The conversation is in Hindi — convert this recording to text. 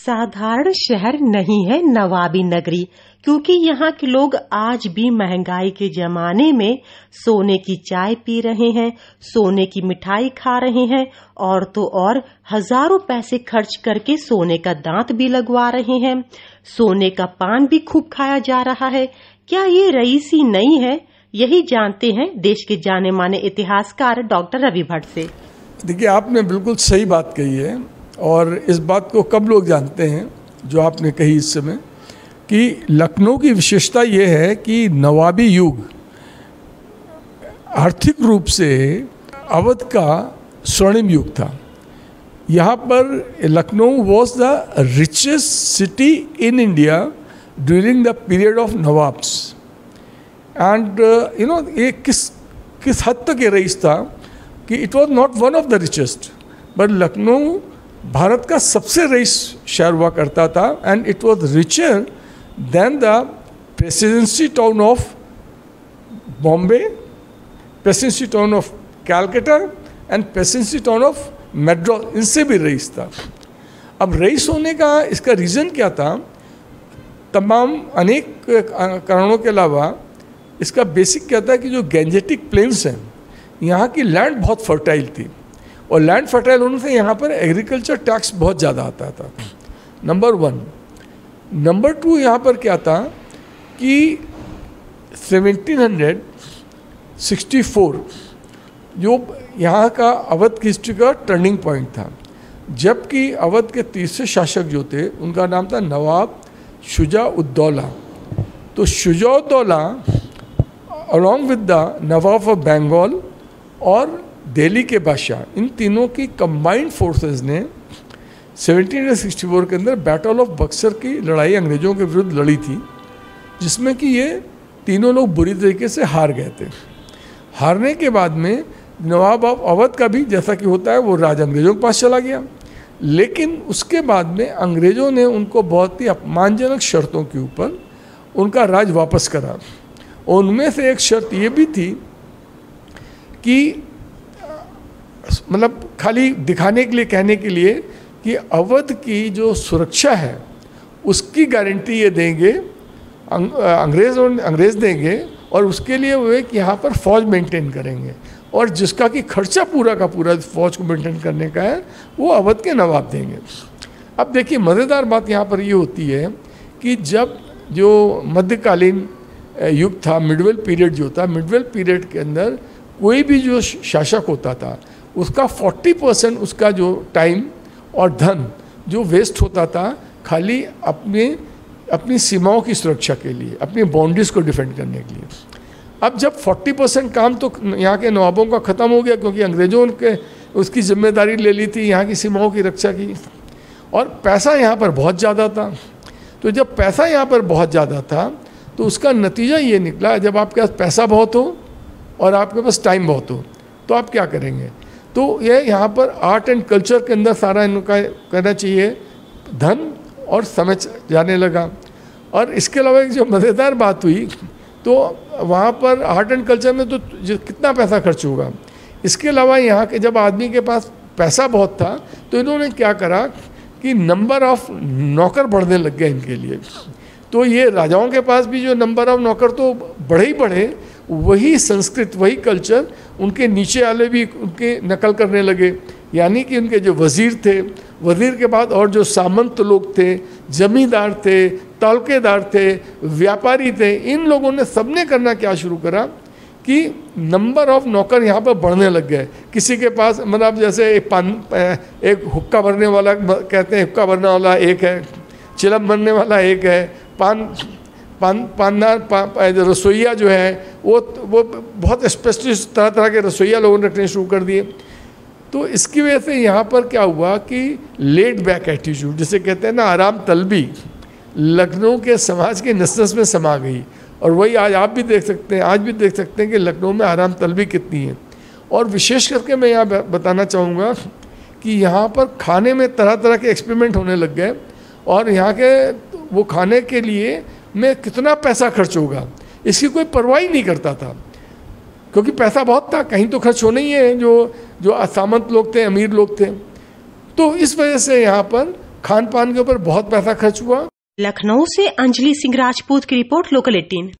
साधारण शहर नहीं है नवाबी नगरी, क्योंकि यहाँ के लोग आज भी महंगाई के जमाने में सोने की चाय पी रहे हैं, सोने की मिठाई खा रहे हैं और तो और हजारों पैसे खर्च करके सोने का दांत भी लगवा रहे हैं। सोने का पान भी खूब खाया जा रहा है। क्या ये रईसी नहीं है? यही जानते हैं देश के जाने माने इतिहासकार डॉक्टर रवि भट्ट से। देखिए, आपने बिल्कुल सही बात कही है और इस बात को कब लोग जानते हैं जो आपने कही इस समय, कि लखनऊ की विशेषता ये है कि नवाबी युग आर्थिक रूप से अवध का स्वर्णिम युग था। यहाँ पर Lucknow was the richest city in India during the period of nawabs and ये किस हद तक ये रईस था कि it was not one of the richest, but Lucknow Bharat का सबसे रईस शहर हुआ करता था and it was richer than the presidency town of Bombay, presidency town of Calcutta and presidency town of Madras, इनसे भी रईस था। अब रईस होने का इसका रीज़न क्या था? तमाम अनेक कारणों के अलावा इसका बेसिक क्या था कि जो गैंजेटिक प्लेन्स हैं, यहाँ की लैंड बहुत फर्टाइल थी और लैंड फर्टाइल होने से यहाँ पर एग्रीकल्चर टैक्स बहुत ज़्यादा आता था, नंबर 1। नंबर 2, यहाँ पर क्या था कि 1764 जो यहाँ का अवध की हिस्ट्री का टर्निंग पॉइंट था, जबकि अवध के तीसरे शासक जो थे उनका नाम था नवाब शुजा-उद-दौला। तो Shuja-ud-Daula along with the nawab of Bengal और दिल्ली के बादशाह, इन तीनों की कंबाइंड फोर्सेस ने 1764 के अंदर बैटल ऑफ बक्सर की लड़ाई अंग्रेज़ों के विरुद्ध लड़ी थी, जिसमें कि ये तीनों लोग बुरी तरीके से हार गए थे। हारने के बाद में नवाब ऑफ अवध का भी, जैसा कि होता है, वो राज अंग्रेज़ों के पास चला गया, लेकिन उसके बाद में अंग्रेज़ों ने उनको बहुत ही अपमानजनक शर्तों के ऊपर उनका राज वापस करा। और उनमें से एक शर्त ये भी थी कि मतलब खाली दिखाने के लिए, कहने के लिए कि अवध की जो सुरक्षा है उसकी गारंटी ये देंगे, अंग्रेज़ देंगे, और उसके लिए वो एक यहाँ पर फ़ौज मेंटेन करेंगे, और जिसका कि खर्चा पूरा का पूरा फ़ौज को मेंटेन करने का है वो अवध के नवाब देंगे। अब देखिए, मज़ेदार बात यहाँ पर ये होती है कि जब जो मध्यकालीन युग था, मिडवेल पीरियड जो था, मिडवेल पीरियड के अंदर कोई भी जो शासक होता था उसका 40% उसका जो टाइम और धन जो वेस्ट होता था खाली अपनी सीमाओं की सुरक्षा के लिए, अपनी बाउंड्रीज को डिफेंड करने के लिए। अब जब 40% काम तो यहाँ के नवाबों का ख़त्म हो गया, क्योंकि अंग्रेज़ों के उसकी जिम्मेदारी ले ली थी यहाँ की सीमाओं की रक्षा की, और पैसा यहाँ पर बहुत ज़्यादा था। तो जब पैसा यहाँ पर बहुत ज़्यादा था तो उसका नतीजा ये निकला, जब आपके पास पैसा बहुत हो और आपके पास टाइम बहुत हो तो आप क्या करेंगे? तो ये यहाँ पर आर्ट एंड कल्चर के अंदर सारा इनका करना चाहिए, धन और समय जाने लगा। और इसके अलावा एक जो मज़ेदार बात हुई, तो वहाँ पर आर्ट एंड कल्चर में तो कितना पैसा खर्च होगा। इसके अलावा यहाँ के जब आदमी के पास पैसा बहुत था तो इन्होंने क्या करा कि नंबर ऑफ नौकर बढ़ने लग गए इनके लिए। तो ये राजाओं के पास भी जो नंबर ऑफ नौकर तो बढ़े ही बढ़े, वही संस्कृत, वही कल्चर उनके नीचे वाले भी उनके नकल करने लगे। यानी कि उनके जो वज़ीर थे, वज़ीर के बाद और जो सामंत लोग थे, जमींदार थे, तालुकेदार थे, व्यापारी थे, इन लोगों ने सबने करना क्या शुरू करा कि नंबर ऑफ नौकर यहाँ पर बढ़ने लग गए। किसी के पास मतलब जैसे एक हुक्का भरने वाला, कहते हैं हुक्का भरने वाला एक है, चिलम भरने वाला एक है, रसोईया जो है वो बहुत स्पेशलिस्ट तरह तरह के रसोईया लोगों ने रखने शुरू कर दिए। तो इसकी वजह से यहाँ पर क्या हुआ कि लेड बैक एटीट्यूड, जिसे कहते हैं ना आराम तलबी, लखनऊ के समाज के नस-नस में समा गई। और वही आज आप भी देख सकते हैं, आज भी देख सकते हैं कि लखनऊ में आराम तलबी कितनी है। और विशेष करके मैं यहाँ बताना चाहूँगा कि यहाँ पर खाने में तरह तरह के एक्सपेरिमेंट होने लग गए, और यहाँ के वो खाने के लिए में कितना पैसा खर्च होगा इसकी कोई परवाह ही नहीं करता था, क्योंकि पैसा बहुत था, कहीं तो खर्च होना ही है। जो सामंत लोग थे, अमीर लोग थे, तो इस वजह से यहाँ पर खान पान के ऊपर बहुत पैसा खर्च हुआ। लखनऊ से अंजलि सिंह राजपूत की रिपोर्ट, लोकल 18।